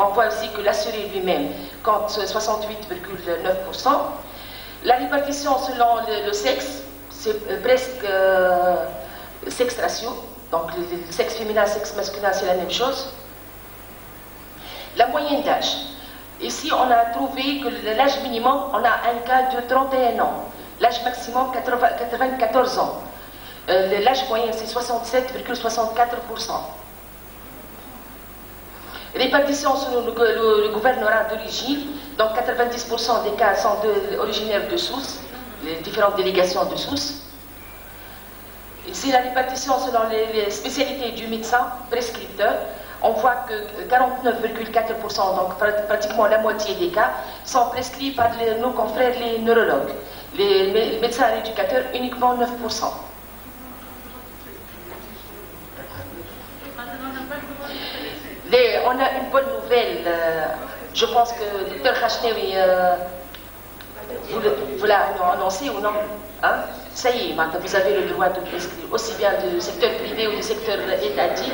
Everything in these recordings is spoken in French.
On voit aussi que l'assuré lui-même compte 68,9%. La répartition selon le sexe, c'est presque sexe ratio. Donc le sexe féminin, le sexe masculin, c'est la même chose. La moyenne d'âge. Ici, on a trouvé que l'âge minimum, on a un cas de 31 ans. L'âge maximum, 94 ans. L'âge moyen, c'est 67,64%. Répartition selon le gouvernorat d'origine, donc 90% des cas sont originaires de Sousse, les différentes délégations de Sousse. Ici, la répartition selon les spécialités du médecin prescripteur, on voit que 49,4%, donc pratiquement la moitié des cas, sont prescrits par nos confrères les neurologues. Les médecins rééducateurs, uniquement 9%. On a une bonne nouvelle. Je pense que le docteur Khashnewi, vous l'avez annoncé ou non, hein? Ça y est, maintenant, vous avez le droit de prescrire, aussi bien du secteur privé ou du secteur étatique.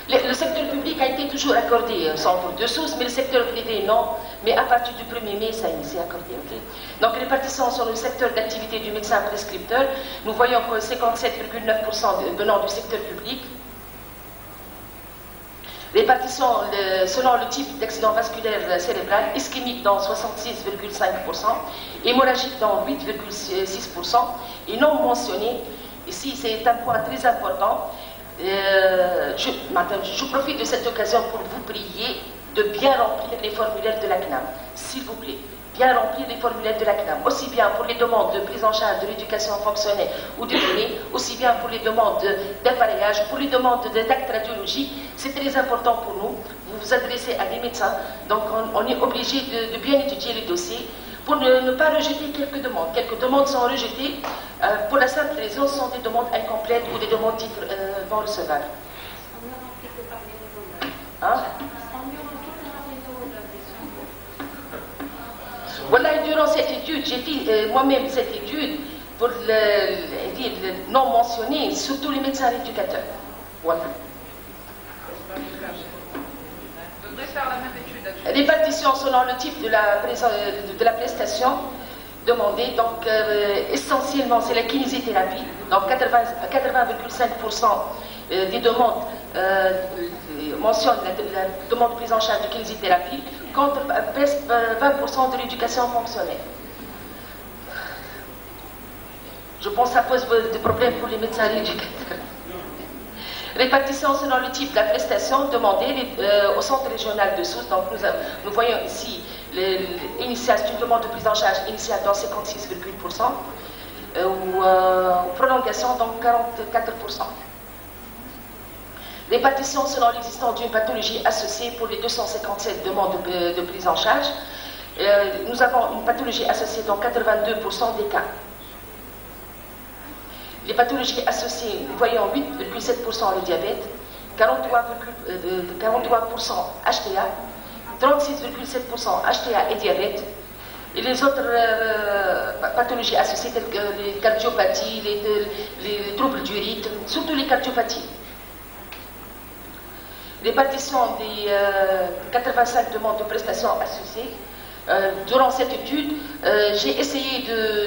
Le secteur public a été toujours accordé centre de source, mais le secteur privé non. Mais à partir du 1er mai, ça y est, c'est accordé. Okay? Donc répartition sur le secteur d'activité du médecin prescripteur, nous voyons que 57,9% venant du secteur public. Répartition selon le type d'accident vasculaire cérébral, ischémique dans 66,5%, hémorragique dans 8,6%, et non mentionné, ici c'est un point très important. Je profite de cette occasion pour vous prier de bien remplir les formulaires de la CNAM, s'il vous plaît. Bien remplir les formulaires de la CNAM, aussi bien pour les demandes de prise en charge de l'éducation fonctionnelle ou de kiné, aussi bien pour les demandes d'appareillage, pour les demandes d'actes radiologiques. C'est très important pour nous. Vous vous adressez à des médecins, donc on est obligé de bien étudier les dossiers pour ne pas rejeter quelques demandes. Quelques demandes sont rejetées pour la simple raison, ce sont des demandes incomplètes ou des demandes titres non recevables. Hein? Voilà, durant cette étude, j'ai fait moi-même cette étude pour le non mentionné, surtout les médecins rééducateurs. Voilà. Répartition selon le type de la prestation demandée, donc essentiellement c'est la kinésithérapie, donc 80,5% des demandes mentionnent la demande de prise en charge de kinésithérapie, contre presque 20% de l'éducation fonctionnelle. Je pense que ça pose des problèmes pour les médecins rééducateurs. Répartition selon le type de la prestation demandée au centre régional de Sousse. Donc nous voyons ici c'est une demande de prise en charge initiale dans 56,8% ou prolongation donc 44%. Répartition selon l'existence d'une pathologie associée pour les 257 demandes de prise en charge. Nous avons une pathologie associée dans 82% des cas. Les pathologies associées, nous voyons 8,7% le diabète, 43% HTA, 36,7% HTA et diabète, et les autres pathologies associées telles que les cardiopathies, les troubles du rythme, surtout les cardiopathies. Répartition des 85 demandes de prestations associées. Durant cette étude, j'ai essayé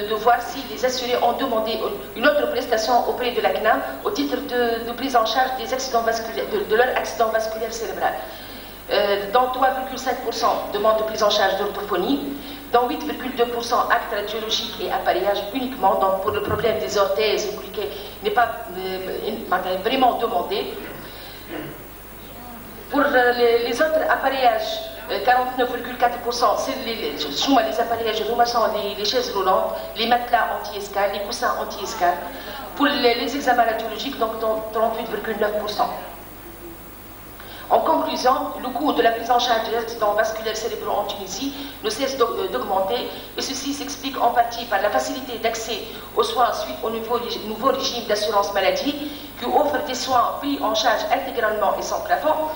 de voir si les assurés ont demandé une autre prestation auprès de la CNAM au titre de prise en charge des accidents vasculaires, de leur accident vasculaire cérébral. Dans 3,5% demande de prise en charge d'orthophonie, dans 8,2% actes radiologiques et appareillage uniquement, donc pour le problème des orthèses qui n'est pas vraiment demandé. Pour les autres apparillages, 49,4%, c'est les appareillages roumassants, les chaises roulantes, les matelas anti-escale, les coussins anti-escale. Pour les examens radiologiques, donc 38,9%. En conclusion, le coût de la prise en charge des accidents vasculaires cérébraux en Tunisie ne cesse d'augmenter, et ceci s'explique en partie par la facilité d'accès aux soins suite au nouveau régime d'assurance maladie qui offre des soins pris en charge intégralement et sans plafond.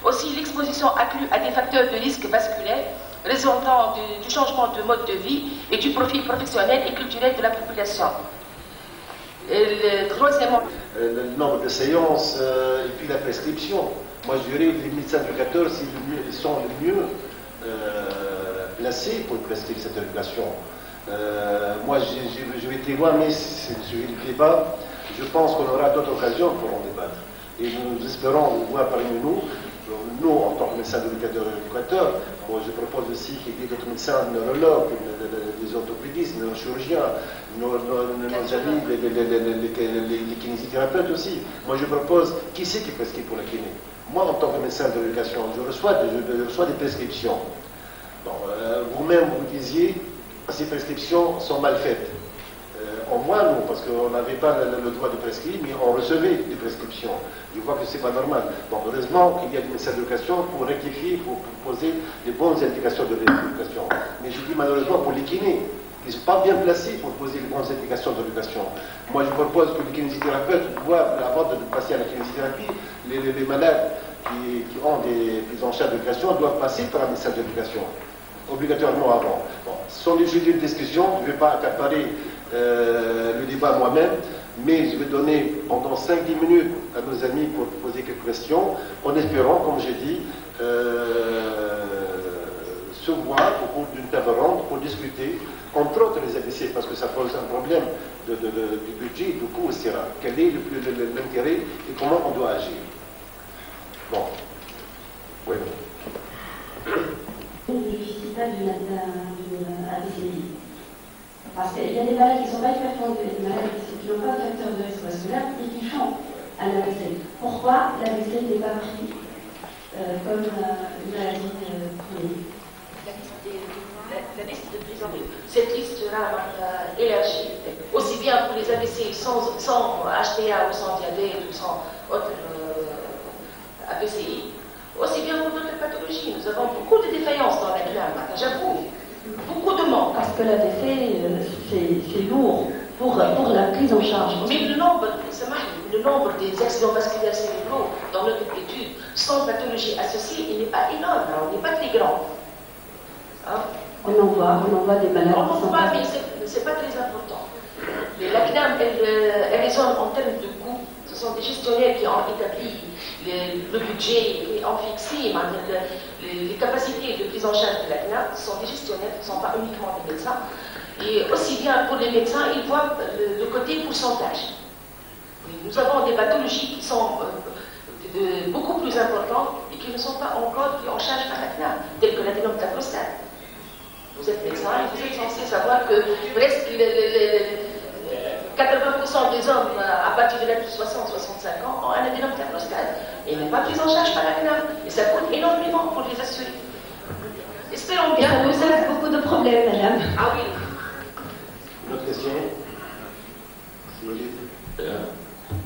Aussi, l'exposition accrue à des facteurs de risque vasculaire résultant du changement de mode de vie et du profil professionnel et culturel de la population. Troisièmement, le nombre de séances et puis la prescription. Moi, je dirais que les médecins éducateurs sont les mieux placés pour prescrire cette éducation. Moi, je vais témoigner, mais je vais le débat. Je pense qu'on aura d'autres occasions pour en débattre. Et nous espérons vous voir parmi nous. Nous, en tant que médecins éducateurs, moi, je propose aussi qu'il y ait d'autres médecins, neurologues, des orthopédistes, des chirurgiens, nos amis, les kinésithérapeutes aussi. Moi, je propose, qui c'est qui prescrit pour la kiné? Moi, en tant que médecin de l'éducation, je reçois des prescriptions. Bon, vous-même, vous disiez, ces prescriptions sont mal faites. Au moins, nous, parce qu'on n'avait pas le droit de prescrire, mais on recevait des prescriptions. Je vois que ce n'est pas normal. Bon, heureusement qu'il y a des médecins d'éducation pour rectifier, pour poser les bonnes indications de l'éducation. Mais je dis malheureusement pour les kinés, ils ne sont pas bien placés pour poser les bonnes indications de l'éducation. Moi, je propose que les kinésithérapeutes doivent, avant de passer à la kinésithérapie, les malades qui ont des prises en charge d'éducation doivent passer par un médecin d'éducation, obligatoirement avant. Bon, ce sont des sujets de discussion, je ne vais pas accaparer le débat moi-même, mais je vais donner pendant 5-10 minutes à nos amis pour poser quelques questions, en espérant, comme j'ai dit, se voir au cours d'une table ronde pour discuter, entre autres les AVC, parce que ça pose un problème du budget, du coût, etc. Quel est l'intérêt et comment on doit agir. Bon. Oui. Je ne suis pas d'une AVCI. Parce qu'il y a des malades qui ne sont pas hypertendus, des malades qui n'ont pas de facteur de risque vasculaire et qui chantent à l'AVC. Pourquoi l'AVC n'est pas pris comme une maladie chronique? La liste de prise en risque, cette liste sera élargie, aussi bien pour les AVC sans HTA ou sans diabète ou sans autre AVCI, aussi bien pour d'autres pathologies. Nous avons beaucoup de défaillances dans la CNAM, j'avoue. Beaucoup de manques. Parce que l'AVC, c'est lourd pour la prise en charge. Mais le nombre des accidents vasculaires cérébraux dans notre étude sans pathologie associée, il n'est pas énorme, on n'est pas très grand. Hein? On en voit des malades. On en voit, mais ce n'est pas très important. La CNAM, elle raisonne en termes de coûts. Ce sont des gestionnaires qui ont établi le budget et ont fixé les capacités de prise en charge de la CNAM. Ce sont des gestionnaires, ce ne sont pas uniquement des médecins. Et aussi bien pour les médecins, ils voient le côté pourcentage. Nous avons des pathologies qui sont beaucoup plus importantes et qui ne sont pas encore prises en charge par la CNAM, telles que l'adénome de la prostate. Vous êtes médecin et vous êtes censé savoir que presque 80% des hommes à partir de l'âge de 60-65 ans ont un adénome de la prostate et n'est pas pris en charge par la CNAM. Et ça coûte énormément pour les assurer. Espérons bien. Ça nous a beaucoup de problèmes, madame. Ah oui. Une autre question?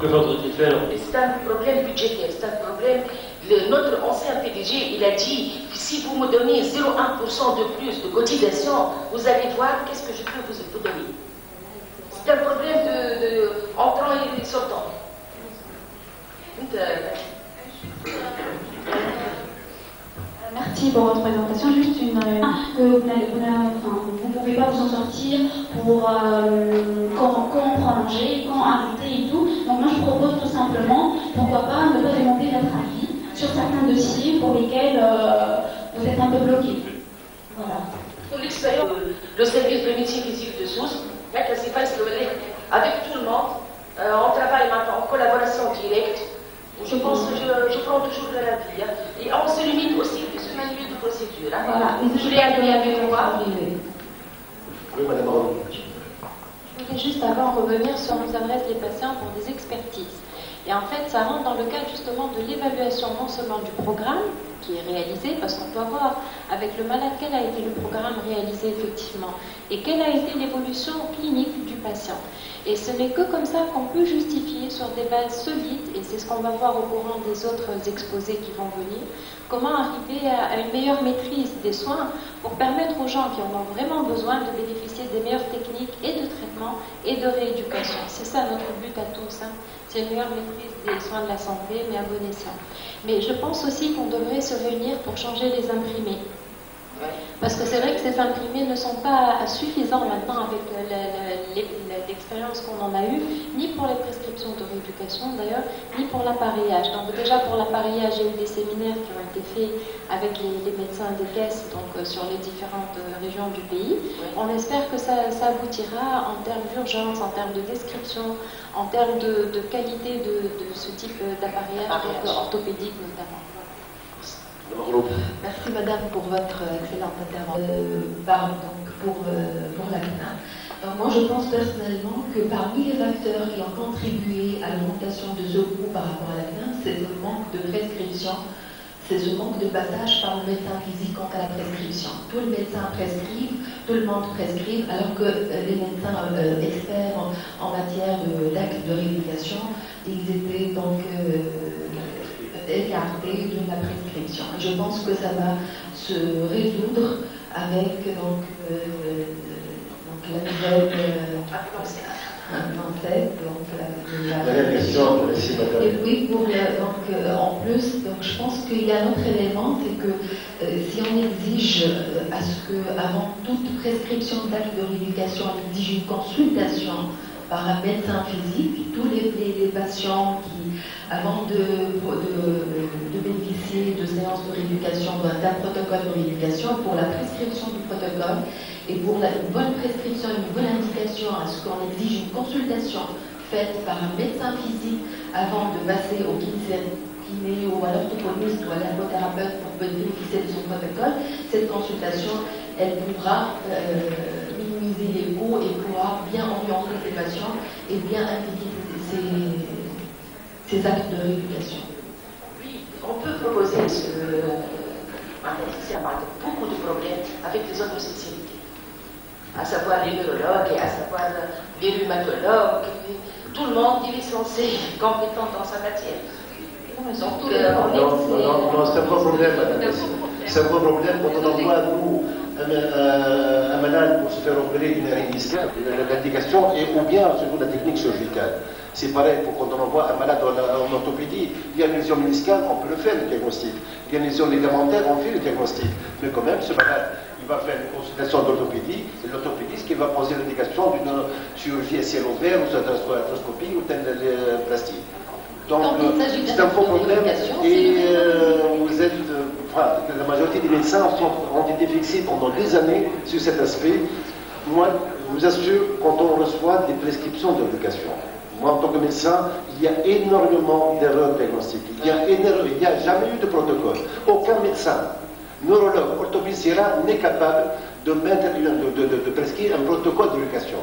Que faudrait-il faire? C'est un problème budgétaire, c'est un problème. Notre ancien PDG, il a dit que si vous me donnez 0,1% de plus de cotisation, vous allez voir qu'est-ce que je peux vous donner. C'est un problème de entrant et sortant. Merci pour votre présentation. Juste que vous ne pouvez pas vous en sortir pour quand prolonger, quand arrêter et tout. Donc moi je propose tout simplement, pourquoi pas ne pas demander votre avis sur certains dossiers pour lesquels vous êtes un peu bloqué. Voilà. Pour l'expérience, le service de médecine physique de Sousse, avec tout le monde, on travaille maintenant en collaboration directe. Je pense que je prends toujours de la vie. Et on se limite aussi de ce manuel de procédure. Hein. Voilà. Je l'ai admis avec moi. Oui, madame Raoult. Je voulais juste avant revenir sur nous adressent les patients pour des expertises. Et en fait, ça rentre dans le cadre justement de l'évaluation non seulement du programme qui est réalisé, parce qu'on doit voir avec le malade quel a été le programme réalisé effectivement et quelle a été l'évolution clinique du patient. Et ce n'est que comme ça qu'on peut justifier sur des bases solides, et c'est ce qu'on va voir au courant des autres exposés qui vont venir, comment arriver à une meilleure maîtrise des soins pour permettre aux gens qui en ont vraiment besoin de bénéficier des meilleures techniques et de traitement et de rééducation. C'est ça notre but à tous, hein. C'est une meilleure maîtrise des soins de la santé, mais à bon escient. Mais je pense aussi qu'on devrait se réunir pour changer les imprimés. Parce que c'est vrai que ces imprimés ne sont pas suffisants maintenant avec l'expérience qu'on en a eue, ni pour les prescriptions de rééducation d'ailleurs, ni pour l'appareillage. Donc déjà pour l'appareillage, il y a eu des séminaires qui ont été faits avec les médecins des caisses donc, sur les différentes régions du pays. On espère que ça aboutira en termes d'urgence, en termes de description, en termes de qualité de ce type d'appareillage orthopédique notamment. Merci Madame pour votre excellente intervention. Pour la CNAM. Moi je pense personnellement que parmi les facteurs qui ont contribué à l'augmentation de ce coût par rapport à la CNAM, c'est ce manque de prescription, c'est ce manque de passage par le médecin physique quant à la prescription. Tous les médecins prescrivent, tout le monde prescrive, alors que les médecins experts en matière d'actes de rééducation, ils étaient donc écartés de la prescription. Et je pense que ça va se résoudre avec donc la nouvelle et puis en plus, donc je pense qu'il y a un autre élément, c'est que si on exige à ce que avant toute prescription d'acte de rééducation, on exige une consultation par un médecin physique, tous les patients qui, avant de bénéficier de séances de rééducation, d'un protocole de rééducation, pour la prescription du protocole et pour la bonne prescription, une bonne indication à ce qu'on exige une consultation faite par un médecin physique avant de passer au kiné ou à l'orthophoniste ou à l'ergothérapeute pour bénéficier de son protocole, cette consultation, elle pourra minimiser les coûts et pourra bien orienter ces patients et bien indiquer ces actes de rééducation. Oui, on peut proposer ça a beaucoup de problèmes avec les autres spécialités, à savoir les neurologues et à savoir les rhumatologues. Tout le monde est censé compétent dans sa matière. Non, c'est un gros problème, madame. C'est un gros problème quand on envoie, nous, un malade pour se faire opérer d'une hernie discale, l'indication est ou bien selon la technique chirurgicale. C'est pareil pour quand on envoie un malade en orthopédie, il y a une lésion méniscale, on peut le faire, le diagnostic. Il y a une lésion ligamentaire, on fait le diagnostic. Mais quand même, ce malade, il va faire une consultation d'orthopédie, et l'orthopédiste qui va poser l'indication d'une chirurgie à ciel ouvert, ou soit arthroscopie, ou telle plastique. Donc, c'est un faux problème et vous êtes, la majorité des médecins ont été fixés pendant des années sur cet aspect. Moi, je vous assure, quand on reçoit des prescriptions d'éducation, moi en tant que médecin, il y a énormément d'erreurs diagnostiques. Il n'y a jamais eu de protocole. Aucun médecin, neurologue, orthopédiste n'est capable de prescrire un protocole d'éducation.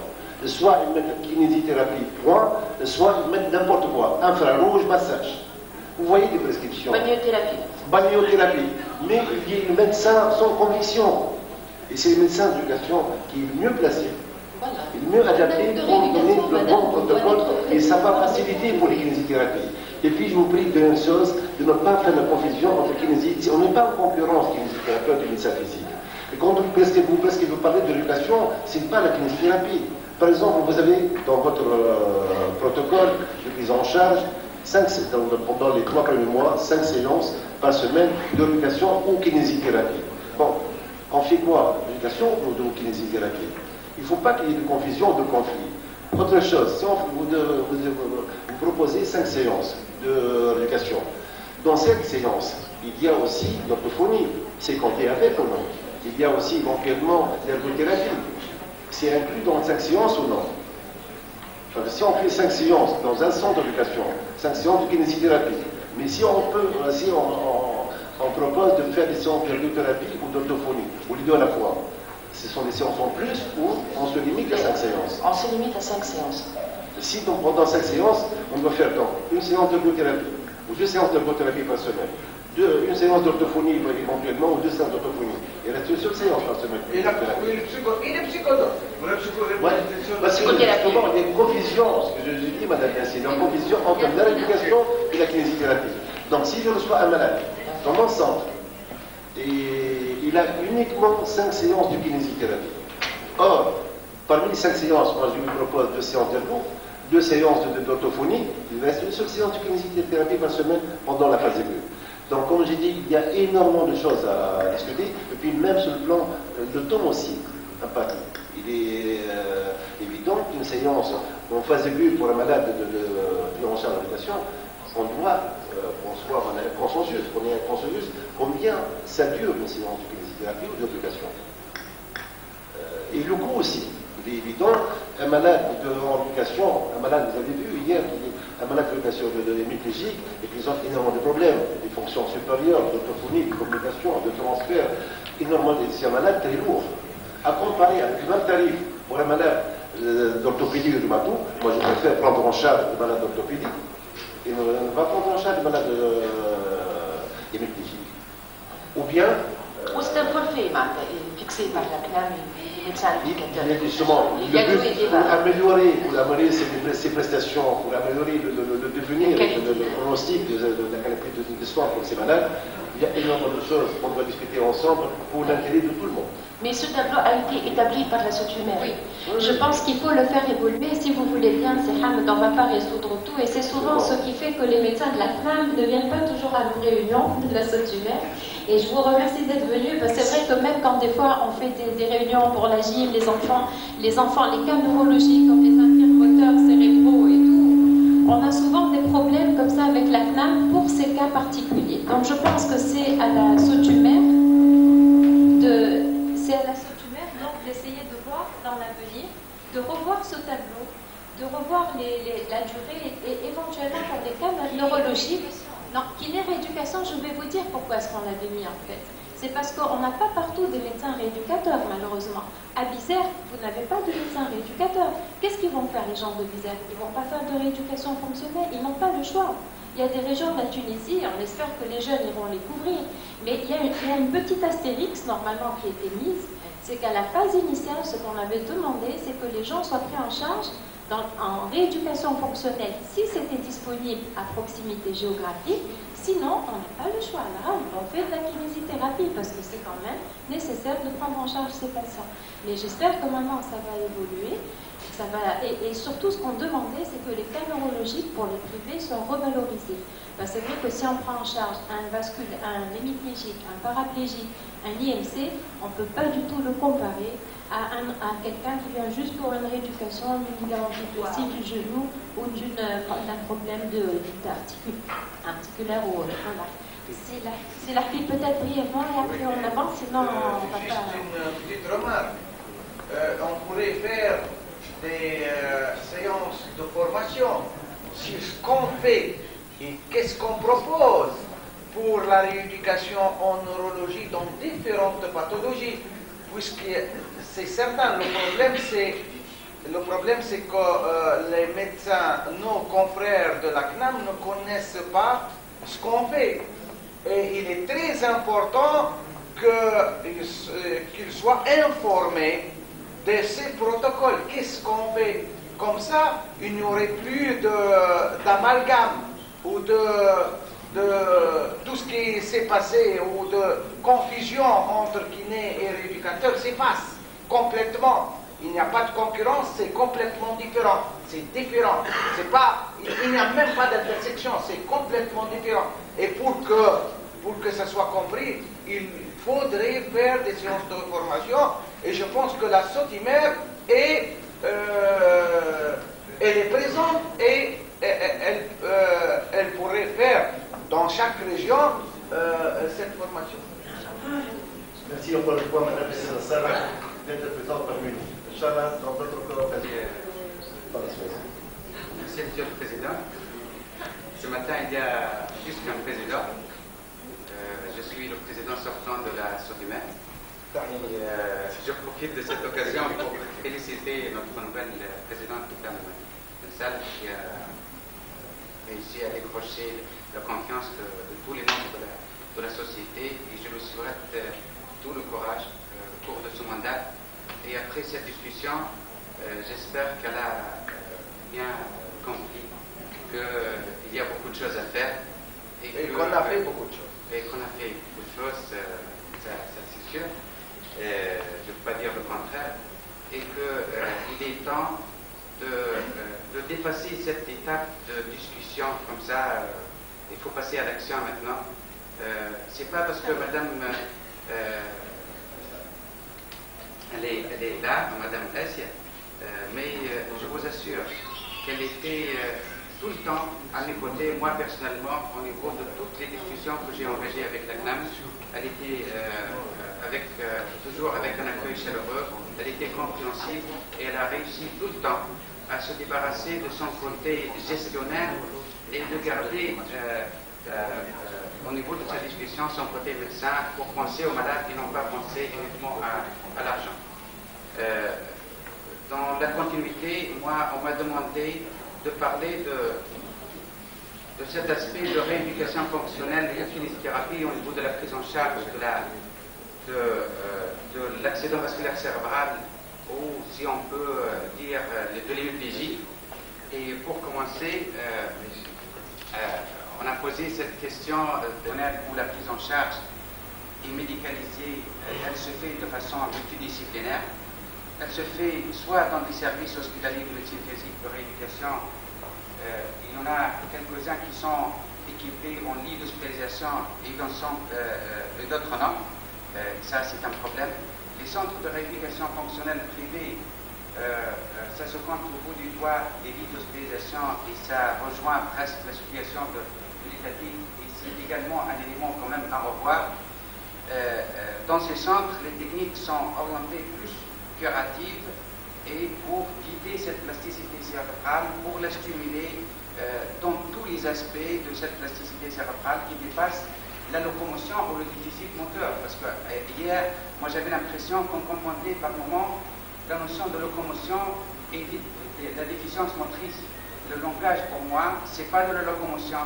Soit ils mettent kinésithérapie, point, soit ils mettent n'importe quoi, infrarouge, massage. Vous voyez des prescriptions. Bagnothérapie. Mais il y a le médecin sans conviction. Et c'est le médecin d'éducation qui est le mieux placé, le mieux adapté pour donner le bon protocole et ça va faciliter pour les kinésithérapies. Et puis je vous prie de une chose, de ne pas faire la confusion entre kinésithérapie. On n'est pas en concurrence kinésithérapeute et médecin physique. Et quand vous parlez de l'éducation, ce n'est pas la kinésithérapie. Par exemple, vous avez dans votre protocole de prise en charge, pendant les 3 premiers mois, 5 séances par semaine d'éducation ou kinésithérapie. Bon, on fait quoi? L'éducation ou de kinésithérapie? Il ne faut pas qu'il y ait de confusion ou de conflit. Autre chose, si vous proposez 5 séances d'éducation, dans cette séance, il y a aussi l'orthophonie, c'est compté avec ou non? Il y a aussi éventuellement l'ergothérapie. C'est inclus dans 5 séances ou non? Si on fait 5 séances dans un centre d'éducation, 5 séances de kinésithérapie, mais si on propose de faire des séances d'ergothérapie ou d'orthophonie, ou les deux à la fois, ce sont des séances en plus ou on se limite à 5 séances? On se limite à 5 séances. Si donc pendant 5 séances, on doit faire donc une séance d'ergothérapie ou 2 séances d'ergothérapie par semaine, une séance d'orthophonie éventuellement ou 2 séances d'orthophonie. Il reste une seule séance par semaine. Et le psychologue. Parce que justement, il y a une confusion, ce que je dis, madame Yassine, il y a une confusion entre la rééducation et la kinésithérapie. Donc si je reçois un malade dans mon centre, et il a uniquement 5 séances de kinésithérapie. Or, parmi les 5 séances, moi je lui propose 2 séances d'ergo, 2 séances d'orthophonie, il reste une seule séance de kinésithérapie par semaine pendant la phase aiguë. Donc, comme j'ai dit, il y a énormément de choses à discuter, et puis même sur le plan, le temps aussi, impact. Il est évident qu'une séance en phase aiguë pour un malade de en charge de l'éducation, on doit qu'on soit en consensus, qu'on ait un consensus, combien ça dure une séance de kinésithérapie ou d'éducation. Et le coût aussi. Il est évident, un malade de éducation, un malade, vous avez vu hier, un malade d'éducation de hémiplégique, et qu'ils ont énormément de problèmes, des fonctions supérieures, d'autophonie, de communication, de transfert, énormément c'est un malade très lourd. À comparer avec le même tarif pour un malade d'orthopédie ou de rhumato, moi je préfère prendre en charge le malade d'orthopédie et ne pas prendre en charge le malade hémiplégique. Ou bien. Ou c'est un forfait fixé par la CNAM et les médecins éducateurs. Justement, le but pour améliorer ces prestations, pour améliorer le devenir, le pronostic de la qualité de soins pour ces malades, il y a énormément de choses qu'on doit discuter ensemble pour l'intérêt de tout le monde. Mais ce tableau a été établi par la Sotumer. Oui, je pense qu'il faut le faire évoluer. Si vous voulez bien, c'est Hamd, on ne va pas résoudre tout. Et c'est souvent ce qui fait que les médecins de la CNAM ne viennent pas toujours à nos réunions de la Sotumer. Et je vous remercie d'être venus, parce que c'est vrai que même quand des fois on fait des réunions pour la gym, les enfants, les cas neurologiques comme les infirmes moteurs, cérébraux et tout, on a souvent des problèmes comme ça avec la CNAM pour ces cas particuliers. Donc je pense que c'est à la Sotumer d'essayer de voir dans l'avenir, de revoir ce tableau, de revoir la durée et éventuellement pour des cas neurologiques. Non, kiné-rééducation, je vais vous dire pourquoi est-ce qu'on l'avait mis en fait. C'est parce qu'on n'a pas partout des médecins rééducateurs, malheureusement. À Bizerte, vous n'avez pas de médecins rééducateurs. Qu'est-ce qu'ils vont faire les gens de Bizerte? Ils ne vont pas faire de rééducation fonctionnelle, ils n'ont pas le choix. Il y a des régions de la Tunisie, on espère que les jeunes iront les couvrir. Mais il y a une petite astérix, normalement, qui a été mise, c'est qu'à la phase initiale, ce qu'on avait demandé, c'est que les gens soient pris en charge en rééducation fonctionnelle, si c'était disponible à proximité géographique. Sinon, on n'a pas le choix. Là, on fait de la kinésithérapie parce que c'est quand même nécessaire de prendre en charge ces patients. Mais j'espère que maintenant, ça va évoluer. Et surtout, ce qu'on demandait, c'est que les cas neurologiques pour les privés soient revalorisés. Parce que c'est vrai que si on prend en charge un hémiplégique, un paraplégique, un IMC, on ne peut pas du tout le comparer à quelqu'un qui vient juste pour une rééducation d'une amputation du genou ou d'un problème articulaire ou voilà. C'est la fille peut-être brièvement et après on avance, sinon on va pas. Une petite remarque. On pourrait faire des séances de formation sur ce qu'on fait et qu'est-ce qu'on propose pour la rééducation en neurologie dans différentes pathologies, puisque c'est certain, le problème c'est que les médecins, nos confrères de la CNAM ne connaissent pas ce qu'on fait. Et il est très important qu'ils soient informés de ces protocoles. Qu'est-ce qu'on fait? Comme ça, il n'y aurait plus d'amalgame ou de tout ce qui s'est passé ou de confusion entre kiné et rééducateur s'efface complètement. Il n'y a pas de concurrence, c'est complètement différent. C'est différent. Il n'y a même pas d'intersection, c'est complètement différent. Et pour que ça soit compris, il faudrait faire des séances de formation. Et je pense que la Sotimer elle est présente et elle pourrait faire dans chaque région cette formation. Merci encore une fois, Madame Sarah, d'être présente parmi nous. Inch'Allah, dans d'autres occasions. Merci, Monsieur le Président. Ce matin, il y a juste un président. Je suis le président sortant de la Sotimer. Je profite de cette occasion pour féliciter notre nouvelle présidente, Mme Mensal, qui a réussi à décrocher la confiance de tous les membres de la société. Et je lui souhaite tout le courage au cours de ce mandat. Et après cette discussion, j'espère qu'elle a bien compris qu'il y a beaucoup de choses à faire. Et qu'on a fait beaucoup de choses. Et qu'on a fait beaucoup de choses, ça c'est sûr. Je ne peux pas dire le contraire. Et qu'il est temps de dépasser cette étape de discussion comme ça. Il faut passer à l'action maintenant. c'est pas parce que madame elle est là, madame Asia, mais je vous assure qu'elle était tout le temps à mes côtés, moi personnellement, au niveau de toutes les discussions que j'ai engagées avec la CNAM. Elle était toujours avec un accueil chaleureux, elle était compréhensive et elle a réussi tout le temps à se débarrasser de son côté gestionnaire et de garder au niveau de sa discussion son côté médecin pour penser aux malades et non pas penser uniquement à l'argent. Dans la continuité, moi, on m'a demandé de parler de cet aspect de rééducation fonctionnelle et de kinésithérapie au niveau de la prise en charge de l'accident vasculaire cérébral, ou si on peut dire de l'hémiplégie. Et pour commencer, on a posé cette question où la prise en charge est médicalisée, elle se fait de façon multidisciplinaire. Elle se fait soit dans des services hospitaliers de médecine physique de rééducation. Il y en a quelques-uns qui sont équipés en lit d'hospitalisation et d'autres non. Ça, c'est un problème. Les centres de rééducation fonctionnelle privés, ça se compte au bout du doigt des lits d'hospitalisation et ça rejoint presque la situation de l'étatique. Et c'est également un élément quand même à revoir. Dans ces centres, les techniques sont orientées plus curatives et pour guider cette plasticité cérébrale, pour la stimuler dans tous les aspects de cette plasticité cérébrale qui dépasse la locomotion ou le déficit moteur. Parce que hier, moi j'avais l'impression qu'on confondait par moment la notion de locomotion et de la déficience motrice. Le langage, pour moi, c'est pas de la locomotion,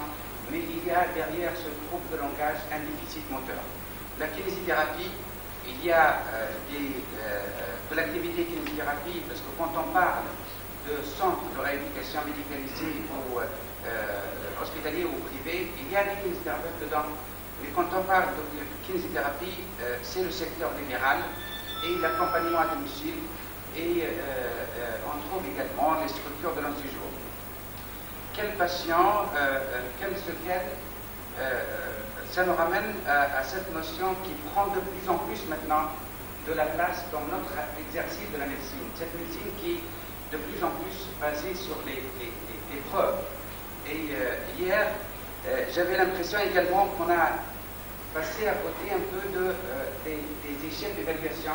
mais il y a derrière ce groupe de langage un déficit moteur. La kinésithérapie, il y a de l'activité kinésithérapie, parce que quand on parle de centres de rééducation médicalisés ou hospitaliers ou privés, il y a des kinésithérapeutes dedans. Mais quand on parle de kinésithérapie, c'est le secteur libéral et l'accompagnement à domicile, et on trouve également les structures de long séjour. Quel patient, ça nous ramène à cette notion qui prend de plus en plus maintenant de la place dans notre exercice de la médecine. Cette médecine qui est de plus en plus basée sur les preuves. Et hier, j'avais l'impression également qu'on a passé à côté un peu des échelles d'évaluation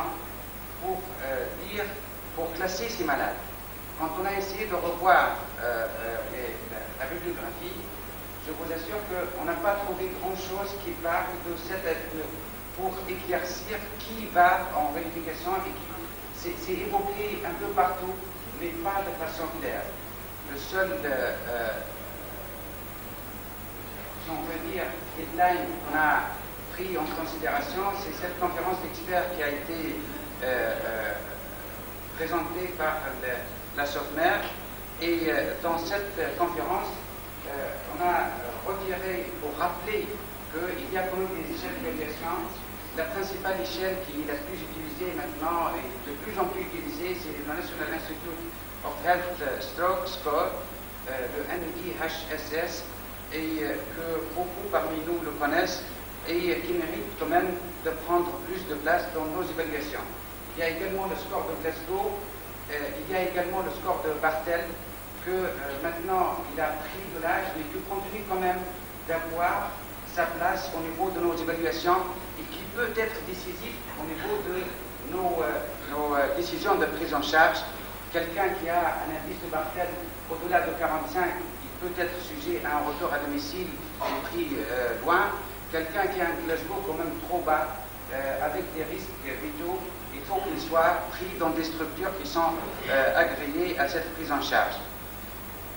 pour classer ces malades. Quand on a essayé de revoir la bibliographie, je vous assure qu'on n'a pas trouvé grand-chose qui parle de pour éclaircir qui va en rééducation et qui c'est évoqué un peu partout, mais pas de façon claire. Le seul, si on veut dire, deadline qu'on a pris en considération, c'est cette conférence d'experts qui a été présentée par la SOFMER. Et dans cette conférence, on a retiré pour rappeler qu'il y a quand même des échelles d'évaluation. La principale échelle qui est la plus utilisée maintenant et de plus en plus utilisée, c'est le National Institute of Health Stroke Score, le NIHSS, et que beaucoup parmi nous le connaissent et qui mérite quand même de prendre plus de place dans nos évaluations. Il y a également le score de Glasgow, il y a également le score de Bartel, que maintenant il a pris de l'âge, mais qui continue quand même d'avoir sa place au niveau de nos évaluations et qui peut être décisif au niveau de nos décisions de prise en charge. Quelqu'un qui a un indice de Bartel au-delà de 45, il peut être sujet à un retour à domicile et pris loin. Quelqu'un qui a un Glasgow quand même trop bas, avec des risques vitaux, il faut qu'il soit pris dans des structures qui sont agréées à cette prise en charge.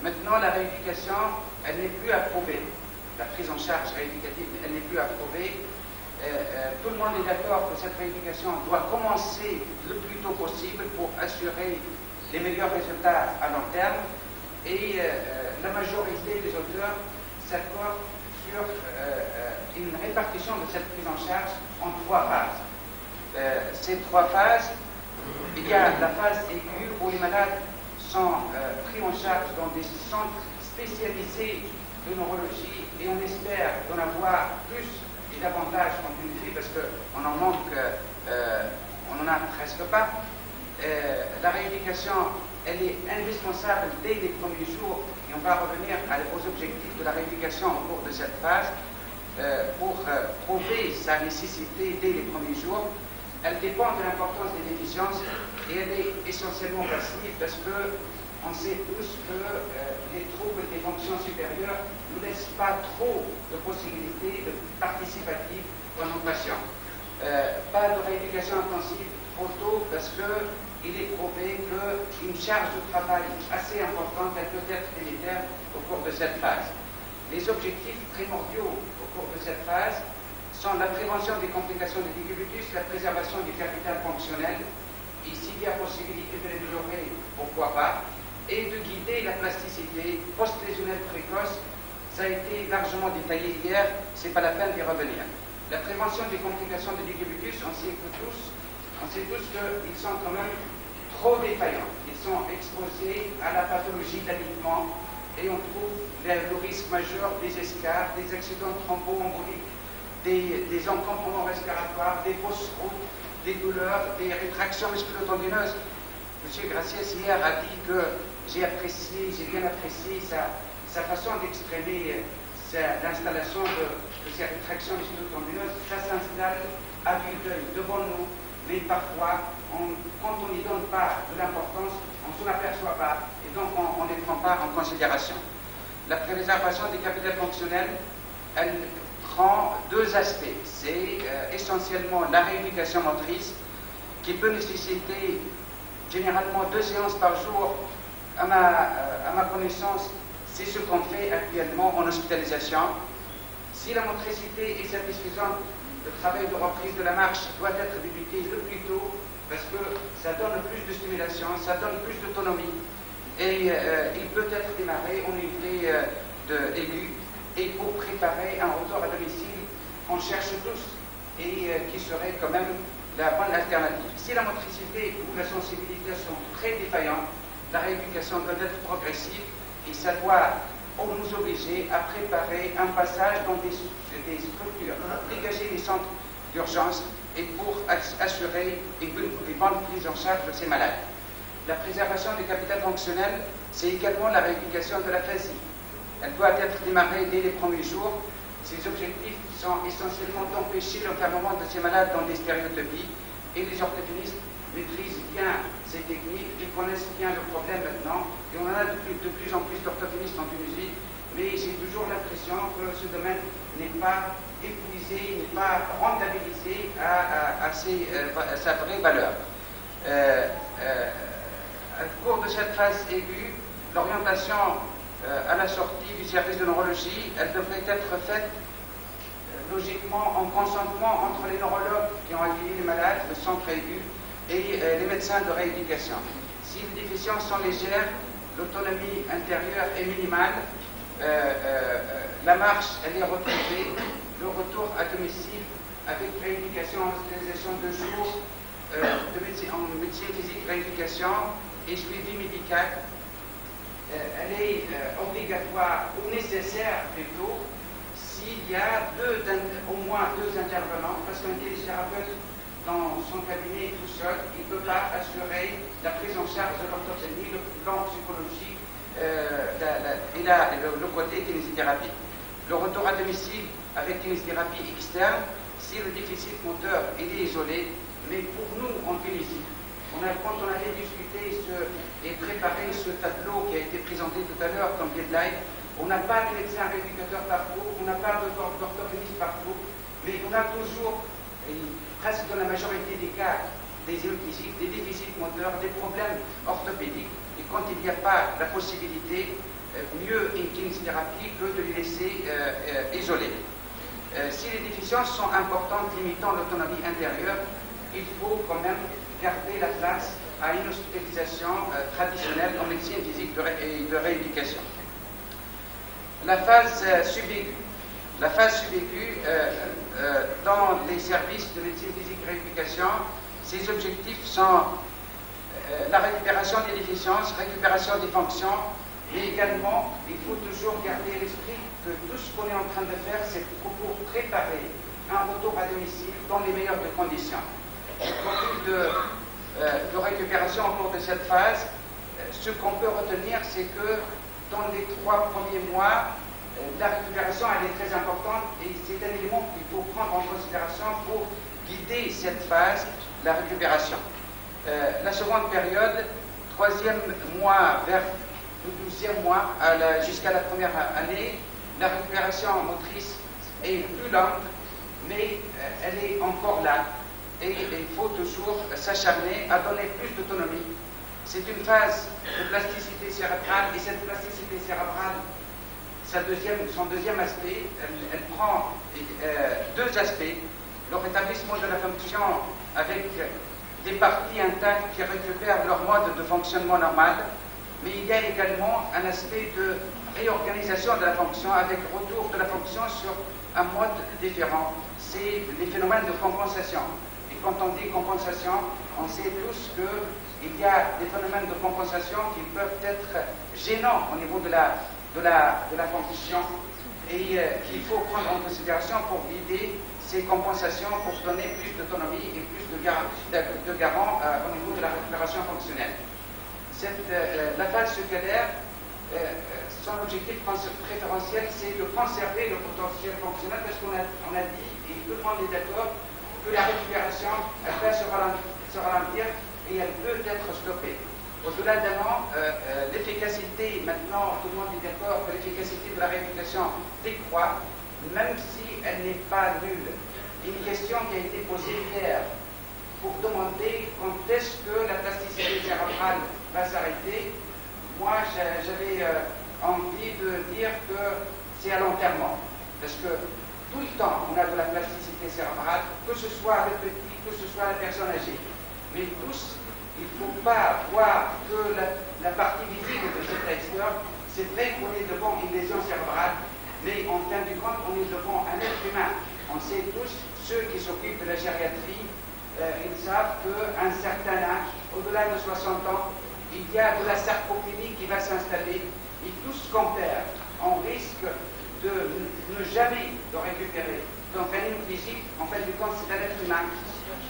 Maintenant, la rééducation, elle n'est plus approuvée. La prise en charge rééducative, elle n'est plus approuvée. Tout le monde est d'accord que cette rééducation doit commencer le plus tôt possible pour assurer les meilleurs résultats à long terme. Et la majorité des auteurs s'accordent sur une répartition de cette prise en charge en 3 phases. Ces 3 phases, il y a la phase aiguë où les malades sont pris en charge dans des centres spécialisés de neurologie et on espère d'en avoir plus et davantage en Tunisie parce qu'on en manque, on n'en a presque pas. La rééducation, elle est indispensable dès les premiers jours et on va revenir aux objectifs de la rééducation au cours de cette phase pour prouver sa nécessité dès les premiers jours. Elle dépend de l'importance des déficiences et elle est essentiellement passive parce que on sait tous que les troubles des fonctions supérieures ne laissent pas trop de possibilités de participatives pour nos patients. Pas de rééducation intensive trop tôt parce qu'il est prouvé qu'une charge de travail assez importante elle peut être délétère au cours de cette phase. Les objectifs primordiaux au cours de cette phase sont la prévention des complications de décubitus, la préservation du capital fonctionnel, et s'il y a possibilité de l'améliorer, pourquoi pas, et de guider la plasticité post-lésionnelle précoce. Ça a été largement détaillé hier, c'est pas la peine d'y revenir. La prévention des complications de décubitus, on sait tous qu'ils sont quand même trop défaillants. Ils sont exposés à la pathologie d'alignement et on trouve le risque majeur des escarres, des accidents thromboemboliques, des encombrements respiratoires, des fausses routes, des douleurs, des rétractions musculotendineuses. M. Graciès hier a dit que j'ai bien apprécié sa façon d'exprimer l'installation de ces rétractions musculotendineuses. Ça s'installe à vue d'œil devant nous, mais parfois, quand on n'y donne pas de l'importance, on ne s'en aperçoit pas et donc on ne les prend pas en considération. La préservation des capitaux fonctionnels, elle prend deux aspects. C'est essentiellement la rééducation motrice qui peut nécessiter généralement 2 séances par jour. À ma connaissance, c'est ce qu'on fait actuellement en hospitalisation. Si la motricité est satisfaisante, le travail de reprise de la marche doit être débuté le plus tôt parce que ça donne plus de stimulation, ça donne plus d'autonomie et il peut être démarré en unité aiguë et pour préparer un retour à domicile qu'on cherche tous et qui serait quand même la bonne alternative. Si la motricité ou la sensibilité sont très défaillantes, la rééducation doit être progressive et ça doit nous obliger à préparer un passage dans des structures, dégager les centres d'urgence et pour assurer une bonne prise en charge de ces malades. La préservation du capital fonctionnel, c'est également la rééducation de l'aphasie. Elle doit être démarrée dès les premiers jours. Ces objectifs sont essentiellement d'empêcher l'enfermement de ces malades dans des stéréotypies et les orthophonistes maîtrisent bien ces techniques, ils connaissent bien le problème maintenant et on en a de plus en plus d'orthophonistes en Tunisie, mais j'ai toujours l'impression que ce domaine n'est pas épuisé, n'est pas rentabilisé à sa vraie valeur. Au cours de cette phase aiguë, l'orientation à la sortie du service de neurologie, elle devrait être faite logiquement en consentement entre les neurologues qui ont accueilli les malades, le centre aigu, et les médecins de rééducation. Si les déficiences sont légères, l'autonomie intérieure est minimale, la marche elle est retrouvée, le retour à domicile avec rééducation en hospitalisation de jour, en médecine physique rééducation et suivi médical, elle est obligatoire ou nécessaire plutôt s'il y a au moins 2 intervenants, parce qu'un kinésithérapeute dans son cabinet tout seul, il ne peut pas assurer la prise en charge de l'orthophonie, le plan psychologique et le côté kinésithérapie. Le retour à domicile avec kinésithérapie externe, si le déficit moteur il est isolé, mais pour nous en Tunisie, quand on avait discuté et préparé ce tableau qui a été présenté tout à l'heure comme deadline, on n'a pas de médecin rééducateur partout, on n'a pas d'orthophoniste partout, mais on a toujours, presque dans la majorité des cas, des déficits moteurs, des problèmes orthopédiques, et quand il n'y a pas la possibilité, mieux une kinésithérapie que de les laisser isolés. Si les déficiences sont importantes, limitant l'autonomie intérieure, il faut quand même garder la place à une hospitalisation traditionnelle en médecine physique et de rééducation. La phase subaiguë. La phase subaiguë, dans les services de médecine physique et rééducation, ses objectifs sont la récupération des déficiences, récupération des fonctions, mais également, il faut toujours garder à l'esprit que tout ce qu'on est en train de faire, c'est pour préparer un retour à domicile dans les meilleures conditions. Le profil de récupération au cours de cette phase, ce qu'on peut retenir, c'est que dans les 3 premiers mois, la récupération elle est très importante et c'est un élément qu'il faut prendre en considération pour guider cette phase, la récupération. La seconde période, 3e mois vers le 12e mois jusqu'à la première année, la récupération motrice est plus lente, mais elle est encore là. Et il faut toujours s'acharner à donner plus d'autonomie. C'est une phase de plasticité cérébrale, et cette plasticité cérébrale, son deuxième aspect, elle prend 2 aspects. Le rétablissement de la fonction avec des parties intactes qui récupèrent leur mode de fonctionnement normal, mais il y a également un aspect de réorganisation de la fonction avec retour de la fonction sur un mode différent. C'est les phénomènes de compensation. Et quand on dit compensation, on sait tous qu'il y a des phénomènes de compensation qui peuvent être gênants au niveau de la fonction et qu'il faut prendre en considération pour guider ces compensations pour donner plus d'autonomie et plus de garant au niveau de la récupération fonctionnelle. La phase succalaire, son objectif préférentiel, c'est de conserver le potentiel fonctionnel parce qu'on a dit, et tout le monde est d'accord, que la récupération, elle va se ralentir et elle peut être stoppée. Au-delà d'un an, l'efficacité, maintenant tout le monde est d'accord que l'efficacité de la rééducation décroît, même si elle n'est pas nulle. Une question qui a été posée hier pour demander quand est-ce que la plasticité cérébrale va s'arrêter. Moi, j'avais envie de dire que c'est à long terme, parce que tout le temps, on a de la plasticité cérébrale, que ce soit le petit, que ce soit la personne âgée. Mais tous, il ne faut pas voir que la partie visible de cet iceberg. C'est vrai qu'on est devant une lésion cérébrale, mais en fin de compte, on est devant un être humain. On sait tous, ceux qui s'occupent de la gériatrie, ils savent qu'à un certain âge, au-delà de 60 ans, il y a de la sarcopénie qui va s'installer. Et tout ce qu'on perd, on risque de ne jamais le récupérer. Donc un inclusif, en fin de compte, c'est un être humain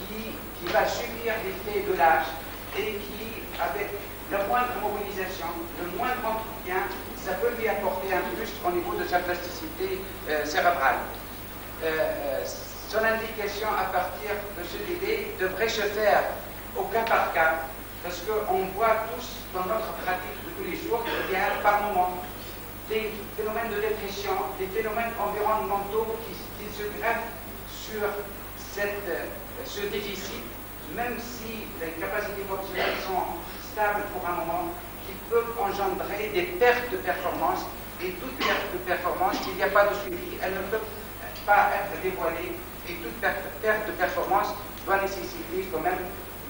qui va subir l'effet de l'âge et qui, avec la moindre mobilisation, le moindre entretien, ça peut lui apporter un plus au niveau de sa plasticité cérébrale. Son indication à partir de ce délai devrait se faire au cas par cas, parce qu'on voit tous dans notre pratique de tous les jours qu'il y a par moment des phénomènes de dépression, des phénomènes environnementaux qui se greffent sur ce déficit, même si les capacités fonctionnelles sont stables pour un moment, qui peuvent engendrer des pertes de performance. Et toute perte de performance, s'il n'y a pas de suivi, elle ne peut pas être dévoilée. Et toute perte de performance doit nécessiter quand même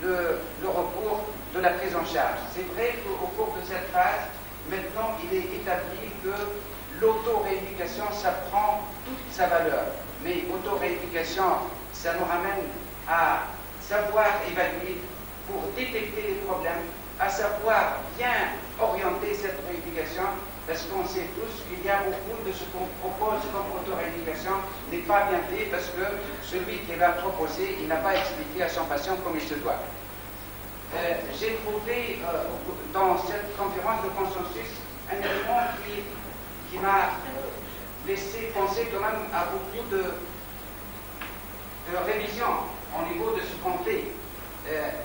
le recours de la prise en charge. C'est vrai qu'au cours de cette phase, maintenant, il est établi que l'auto-rééducation, ça prend toute sa valeur. Mais auto-rééducation, ça nous ramène à savoir évaluer pour détecter les problèmes, à savoir bien orienter cette rééducation, parce qu'on sait tous qu'il y a beaucoup de ce qu'on propose comme auto-rééducation n'est pas bien fait, parce que celui qui l'a proposé, il n'a pas expliqué à son patient comme il se doit. J'ai trouvé dans cette conférence de consensus un élément qui m'a laissé penser quand même à beaucoup de révision au niveau de ce qu'on fait.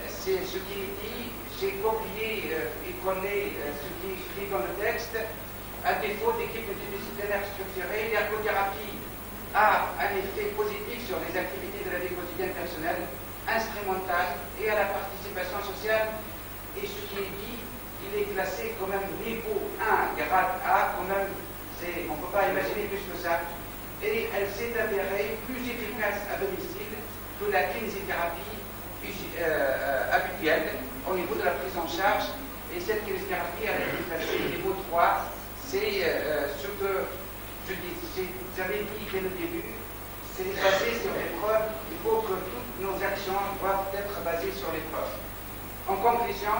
C'est ce qui est dit, j'ai copié et collé ce qui est écrit dans le texte. À défaut d'équipe multidisciplinaire structurée, l'ergothérapie a un effet positif sur les activités de la vie quotidienne personnelle, instrumentale et à la participation sociale. Et ce qui est dit, il est classé comme même niveau 1, grade A, quand même, on ne peut pas imaginer plus que ça. Et elle s'est avérée plus efficace à domicile que la kinésithérapie habituelle au niveau de la prise en charge. Et cette kinésithérapie, elle a été classée niveau 3. C'est ce que j'avais dit dès le début, c'est basé sur les preuves. Il faut que toutes nos actions doivent être basées sur les preuves. En conclusion,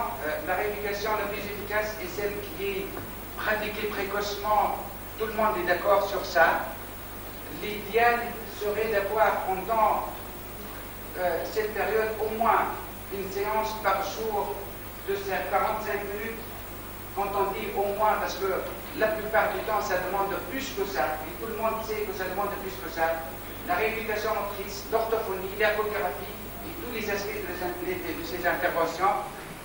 la rééducation la plus efficace est celle qui est pratiquée précocement. Tout le monde est d'accord sur ça. L'idéal serait d'avoir pendant cette période au moins une séance par jour de 45 minutes. Quand on dit au moins, parce que la plupart du temps ça demande plus que ça, et tout le monde sait que ça demande plus que ça, la rééducation motrice, l'orthophonie, l'ergothérapie et tous les aspects de ces interventions.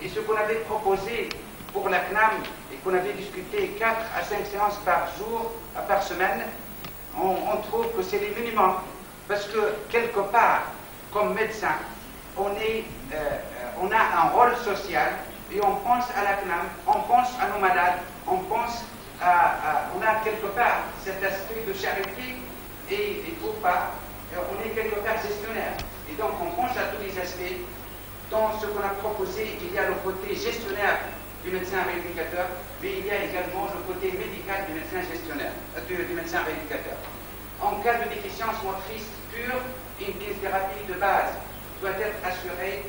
Et ce qu'on avait proposé pour la CNAM et qu'on avait discuté 4 à 5 séances par jour, par semaine, on trouve que c'est les minimums. Parce que quelque part, comme médecin, on a un rôle social et on pense à la CNAM, on pense à nos malades, on pense on a quelque part cet aspect de charité et il ne faut pas, on est quelque part gestionnaire. Et donc on pense à tous les aspects. Dans ce qu'on a proposé, il y a le côté gestionnaire du médecin rééducateur, mais il y a également le côté médical du médecin gestionnaire, du médecin rééducateur. En cas de déficience motrice pure, une kinésithérapie de base doit être assurée,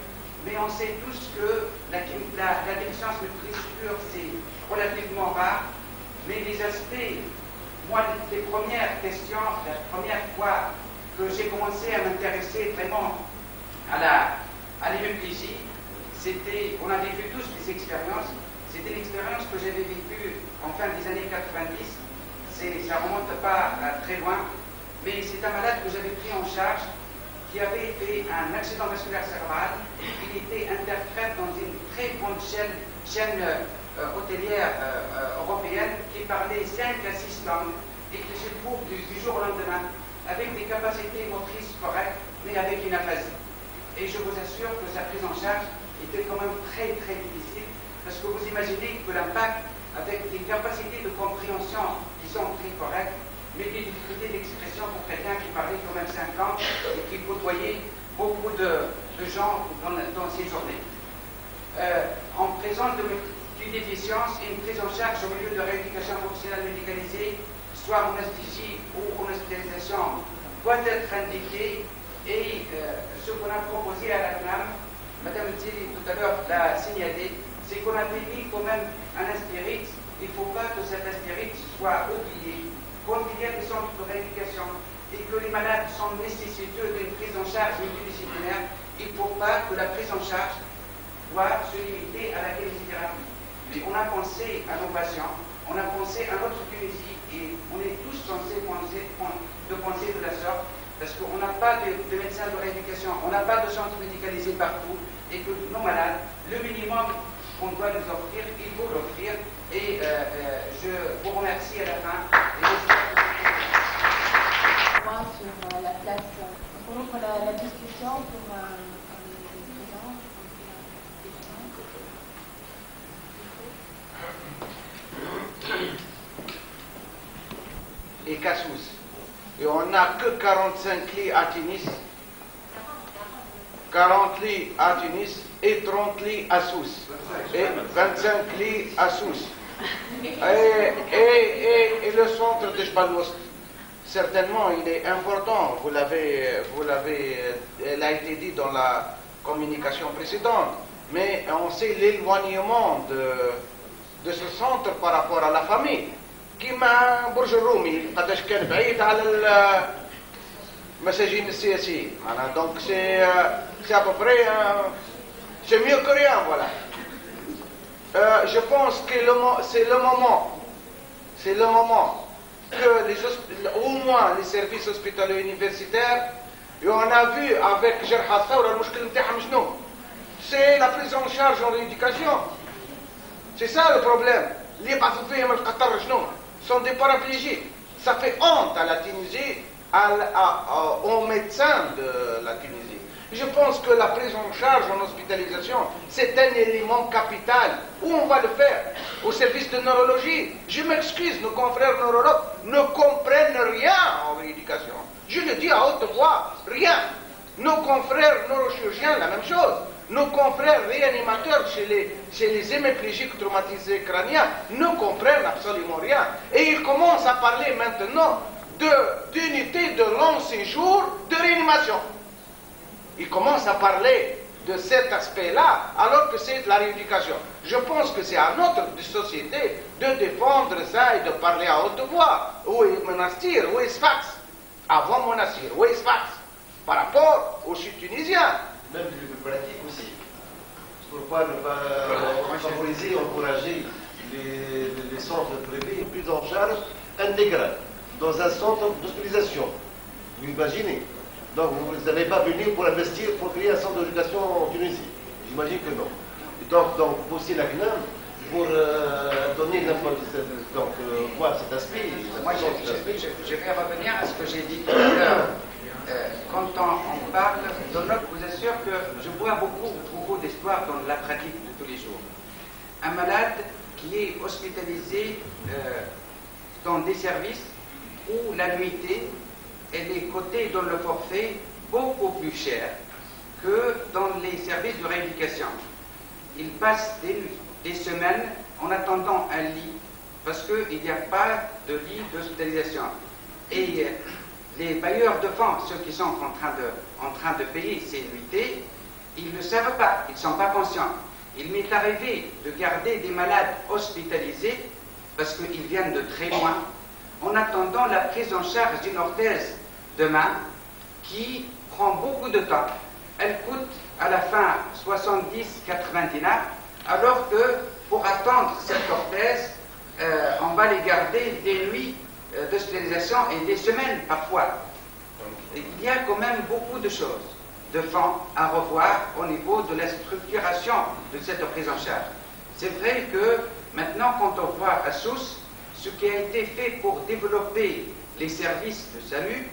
mais on sait tous que la déficience motrice pure, c'est relativement rare, mais les aspects, moi, les premières questions, la première fois que j'ai commencé à m'intéresser vraiment à l'hémiplégie, c'était, on a vécu tous des expériences, c'était l'expérience que j'avais vécue en fin des années 90, ça remonte pas très loin, mais c'est un malade que j'avais pris en charge qui avait fait un accident vasculaire cérébral, il était interprète dans une très grande chaîne hôtelière européenne qui parlait 5 à 6 langues et qui se trouve du jour au lendemain avec des capacités motrices correctes mais avec une aphasie. Et je vous assure que sa prise en charge était quand même très très difficile parce que vous imaginez que l'impact avec des capacités de compréhension qui sont très correctes mais des difficultés d'expression pour quelqu'un qui parlait quand même 5 ans et qui côtoyait beaucoup de gens dans ces journées. En présence d'une déficience, une prise en charge au milieu de rééducation professionnelle médicalisée, soit en anesthésie ou en hospitalisation, doit être indiquée. Et ce qu'on a proposé à la CNAM, Madame Zili tout à l'heure l'a signalé, c'est qu'on avait mis quand même un aspirite. Il ne faut pas que cet aspirite soit oublié. Quand il y a des centres de rééducation et que les malades sont nécessiteux d'une prise en charge multidisciplinaire, il ne faut pas que la prise en charge doit se limiter à la kinésithérapie. Mais on a pensé à nos patients, on a pensé à notre Tunisie et on est tous censés penser de la sorte parce qu'on n'a pas de médecins de rééducation, on n'a pas de centre médicalisé partout et que nos malades, le minimum qu'on doit nous offrir, il faut l'offrir. Et je vous remercie à la fin. Sur la place, on ouvre la discussion pour les présents. Et Cassous. Et on n'a que 45 lits à Tunis, 40 lits à Tunis et 30 lits à Sousse. Et 25 lits à Sousse. Et le centre de Jbal-Wost, certainement, il est important. Elle a été dit dans la communication précédente. Mais on sait l'éloignement de ce centre par rapport à la famille. كما برج الرومي قداش كان بعيد على المساجين السياسيين معناها دونك سي à peu près c'est mieux que rien voilà. Je pense que c'est le moment que au moins les services hospitaliers universitaires et on a vu avec جرحى الثورة المشكل نتاعهم شنو c'est la prise en charge en rééducation c'est ça le problème اللي يبعثوا فيهم القطر شنو sont des paraplégiques. Ça fait honte à la Tunisie, aux médecins de la Tunisie. Je pense que la prise en charge en hospitalisation, c'est un élément capital. Où on va le faire? Au service de neurologie. Je m'excuse, nos confrères neurologues ne comprennent rien en rééducation. Je le dis à haute voix, rien. Nos confrères neurochirurgiens, la même chose. Nos confrères réanimateurs chez les hémiplégiques traumatisés crâniens ne comprennent absolument rien. Et ils commencent à parler maintenant d'unité de long séjour de réanimation. Ils commencent à parler de cet aspect-là alors que c'est de la rééducation. Je pense que c'est à notre société de défendre ça et de parler à haute voix. Où est Monastir? Où est Sfax? avant Monastir, où est-ce par rapport aux chutes tunisiens. Même le pratique aussi. Pourquoi ne pas favoriser, encourager les centres privés, une prise en charge intégrale dans un centre d'hospitalisation. Vous imaginez? Donc vous n'allez pas venir pour investir, pour créer un centre d'éducation en Tunisie. J'imagine que non. Et donc pousser la CNAM pour donner voir cet aspect. Moi, je vais revenir à ce que j'ai dit tout à l'heure. Quand on parle de notre, je vous assure que je vois beaucoup d'espoir dans la pratique de tous les jours. Un malade qui est hospitalisé dans des services où la nuitée elle est cotée dans le forfait beaucoup plus cher que dans les services de rééducation. Il passe des semaines en attendant un lit parce qu'il n'y a pas de lit d'hospitalisation. Et les bailleurs de fonds, ceux qui sont en train de payer ces nuitées, ils ne savent pas, ils ne sont pas conscients. Il m'est arrivé de garder des malades hospitalisés parce qu'ils viennent de très loin, en attendant la prise en charge d'une orthèse de main qui prend beaucoup de temps. Elle coûte à la fin 70-80 dinars, alors que pour attendre cette orthèse, on va les garder des nuits d'hospitalisation et des semaines parfois. Il y a quand même beaucoup de choses, de fonds à revoir au niveau de la structuration de cette prise en charge. C'est vrai que maintenant, quand on voit à Sousse ce qui a été fait pour développer les services de SAMU,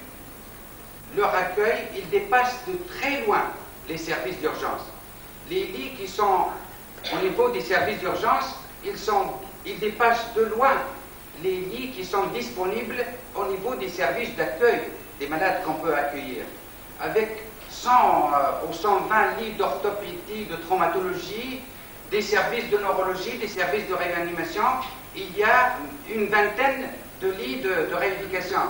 leur accueil, il dépasse de très loin les services d'urgence. Les lits qui sont au niveau des services d'urgence, ils dépassent de loin les lits qui sont disponibles au niveau des services d'accueil des malades qu'on peut accueillir. Avec 100 ou 120 lits d'orthopédie, de traumatologie, des services de neurologie, des services de réanimation, il y a une vingtaine de lits de rééducation.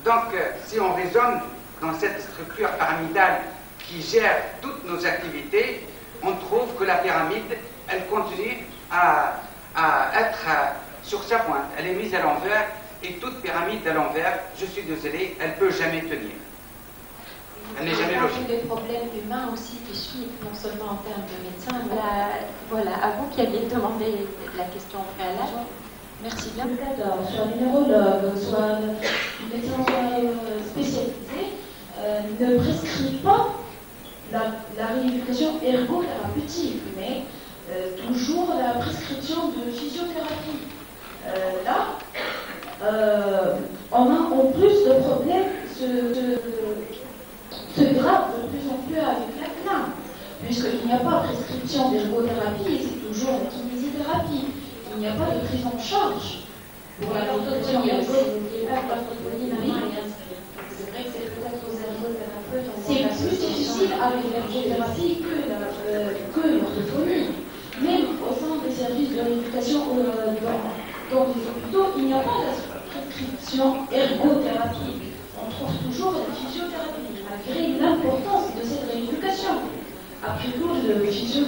Donc, si on raisonne dans cette structure pyramidale qui gère toutes nos activités, on trouve que la pyramide, elle continue à être sur sa pointe. Elle est mise à l'envers, et toute pyramide à l'envers, je suis désolé, elle ne peut jamais tenir. Elle n'est jamais logique. Il y a des problèmes humains aussi qui suivent, non seulement en termes de médecins. Voilà, à vous qui aviez demandé la question préalable. Merci bien. Peut-être sur un numéro, soit une médecin spécialisée, ne prescrit pas la rééducation ergothérapeutique, mais toujours la prescription de physiothérapie. Là, on a en plus de problèmes se grave de plus en plus avec la CNAM, puisqu'il n'y a pas de prescription d'ergothérapie, c'est toujours la kinésithérapie. Il n'y a pas de prise en charge pour la prescription c'est plus difficile avec l'ergothérapie que l'orthophonie. Même au sein des services de rééducation dans les hôpitaux, il n'y a pas de prescription ergothérapie. On trouve toujours la physiothérapie, malgré l'importance de cette rééducation. Après tout, le physio